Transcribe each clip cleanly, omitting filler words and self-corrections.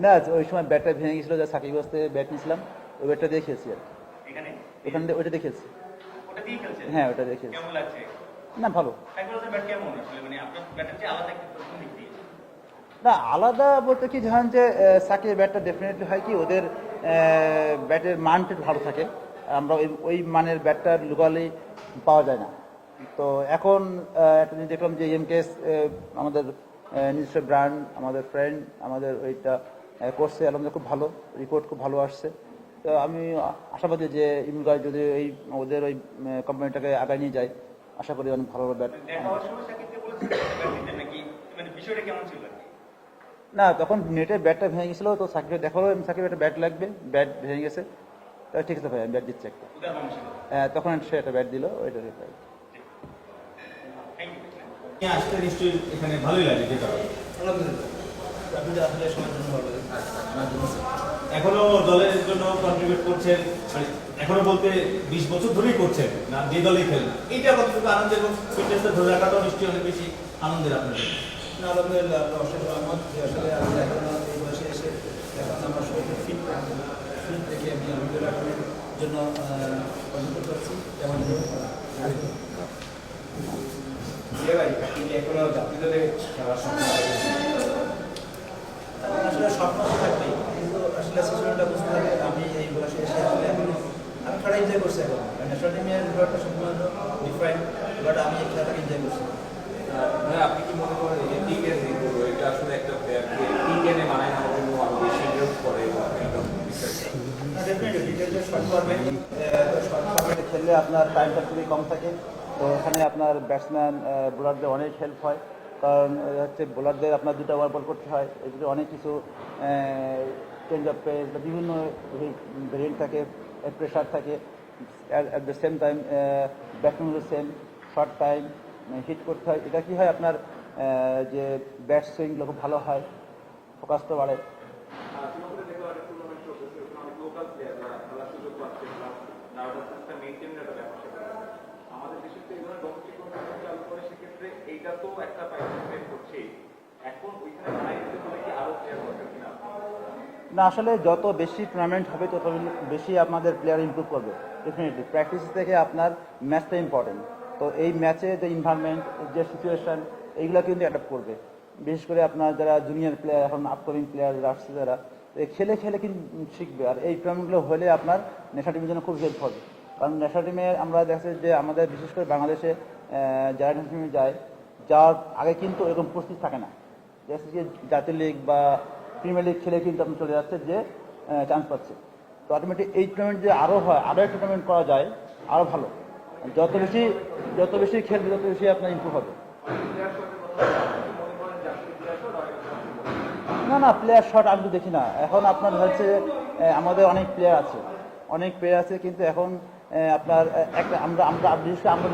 না, ওই সময় ব্যাটটা ভেঙে গেছিল, যা সাকিব বসতে ব্যাট নিয়েছিলাম, ওই ব্যাটটা দিয়ে খেলছি আর ওখান থেকে ওইটা দিয়ে খেলছি। হ্যাঁ, ওটা দিয়ে খেলছি। না, ভালো। না, আলাদা বলতে কি, ধরেন যে সাকিবের ব্যাটটা ডেফিনেটলি হয় কি, ওদের ব্যাটের মানটা একটু ভালো থাকে। আমরা ওই মানের ব্যাটটা লোকালি পাওয়া যায় না। তো এখন একটা জিনিস দেখলাম যে এমকেএস আমাদের নিজস্ব ব্র্যান্ড, আমাদের ফ্রেন্ড, আমাদের ওইটা করছে, আমাদের খুব ভালো রিপোর্ট, খুব ভালো আসছে। তো আমি আশাবাদী যে ইমরান যদি ওদের ওই কোম্পানিটাকে আগায় নিয়ে যায়, আশা করি অনেক ভালো ব্যাট। না, তখন নেটে ব্যাটটা ভেঙে গেছিল, তো সাকিবের দেখালো সাকিব একটা ব্যাট লাগবে, ব্যাট ভেঙে গেছে। তাহলে ঠিক আছে ভাই, আমি ব্যাট দিচ্ছি একটা। হ্যাঁ, তখন সে একটা ব্যাট দিল, ওইটা আসতে নিশ্চয়ই এখানে ভালোই লাগে যেটা এখনো দলের জন্য কন্ট্রিবিউট করছেন, মানে এখনো বলতে 20 বছর ধরেই করছেন না, যে দলেই খেলেন, এইটা কতটুকু আনন্দের এবং ফিটনেসটা ধরে রাখাটাও নিশ্চয়ই অনেক বেশি আনন্দের আপনার। না, আলহামদুলিল্লাহ, অশেষ রহমত যে আসলে আমি এখনো এই বয়সে এসে এখন আমার শরীরে ফিট রেখে আমি আলহামদুলিল্লাহ জন্য কন্ট্রিবিউট করছি। যেমন এখনো জাতীয় দলে খেলার স্বপ্ন আসলে স্বপ্ন তো থাকবেই, কিন্তু আসলে সিচুয়েশনটা বুঝতে হবে। আমি এই বয়সে এসে আসলে এখনো আমি খেলা এনজয় করছি। এখন ন্যাশনাল টিমের ব্যাপারটা সম্পূর্ণ ডিফারেন্ট, বাট আমি এই খেলাটাকে এনজয় করছি। ভাই, আপনি কি মনে করেন এই যে টিকেন এটা আসলে একটা প্লেয়ারকে টিকেনে মানায় নেওয়ার জন্য আরো বেশি হেল্প করে? খেললে আপনার টাইমটা খুবই কম থাকে, তো ওখানে আপনার ব্যাটসম্যান বোলারদের অনেক হেল্প হয়। কারণ হচ্ছে বোলারদের আপনার 2টা ওভার বল করতে হয়, এগুলো অনেক কিছু চেঞ্জ অফ পেস বা বিভিন্ন ভেরিয়েন্ট থাকে, প্রেশার থাকে। অ্যাট দ্য সেম টাইম ব্যাটসম্যানদের সেম শর্ট টাইম হিট করতে হয়। এটা কি হয়, আপনার যে ব্যাট সুইংগুলো খুব ভালো হয়, ফোকাসটা বাড়ে। না, আসলে যত বেশি টুর্নামেন্ট হবে তত বেশি আমাদের প্লেয়ার ইমপ্রুভ করবে। ডেফিনেটলি প্র্যাকটিস থেকে আপনার ম্যাচটা ইম্পর্টেন্ট। তো এই ম্যাচে যে ইনভায়রনমেন্ট, যে সিচুয়েশন, এইগুলো কিন্তু অ্যাডাপ্ট করবে। বিশেষ করে আপনার যারা জুনিয়র প্লেয়ার, এখন আপকামিং প্লেয়ার আসছে যারা, খেলে খেলে কিন্তু শিখবে। আর এই টুর্নামেন্টগুলো হলে আপনার ন্যাশনাল টিমের জন্য খুব হেল্প হবে। কারণ ন্যাশনাল টিমে আমরা দেখছি যে আমাদের বিশেষ করে বাংলাদেশে যারা ন্যাশনাল টিমে যায়, যাওয়ার আগে কিন্তু এরকম প্রস্তুতি থাকে না। যে জাতীয় লিগ বা প্রিমিয়ার লিগ খেলে কিন্তু আপনি চলে যাচ্ছে, যে চান্স পাচ্ছে। তো অটোমেটিক এই টুর্নামেন্ট যে আরও হয়, আরও একটা টুর্নামেন্ট করা যায়, আরও ভালো। যত বেশি খেলবে তত বেশি আপনার ইমপ্রুভ হবে। না, প্লেয়ার শট আমি তো দেখি না। এখন আপনার হচ্ছে আমাদের অনেক প্লেয়ার আছে, কিন্তু এখন আপনার একটা আমরা বিশেষ করে আমরা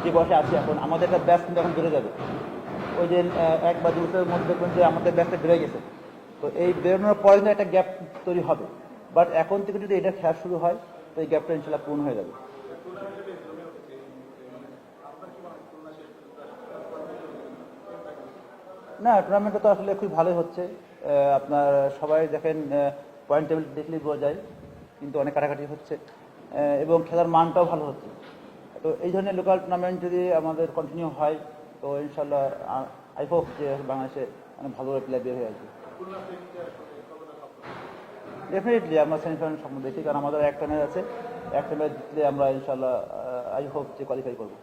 যে বয়সে আছি এখন, আমাদের একটা ব্যাচ কিন্তু এখন বেড়ে যাবে। ওই যে 1 বা 2 বছরের মধ্যে দেখবেন যে আমাদের ব্যাচটা বেড়ে গেছে। তো এই বেরোনোর পরে কিন্তু একটা গ্যাপ তৈরি হবে, বাট এখন থেকে যদি এটা খেলা শুরু হয়, তো এই গ্যাপটা ইনশাল্লাহ পূর্ণ হয়ে যাবে। না, টুর্নামেন্টটা তো আসলে খুব ভালোই হচ্ছে। আপনার সবাই দেখেন, পয়েন্ট টেবিল দেখলেই বোঝা যায়, কিন্তু অনেক কাটাকাটি হচ্ছে এবং খেলার মানটাও ভালো হচ্ছে। তো এই ধরনের লোকাল টুর্নামেন্ট যদি আমাদের কন্টিনিউ হয়, তো ইনশাল্লাহ আই হোপ যে বাংলাদেশে অনেক ভালো প্লেয়ার বের হয়ে আসবে। ডেফিনেটলি আমরা সেমিফাইনাল স্বপ্ন দেখি, কারণ আমাদের একটা ম্যাচ আছে, একটা ম্যাচ জিতলে আমরা ইনশাল্লাহ আই হোপ যে কোয়ালিফাই করবো।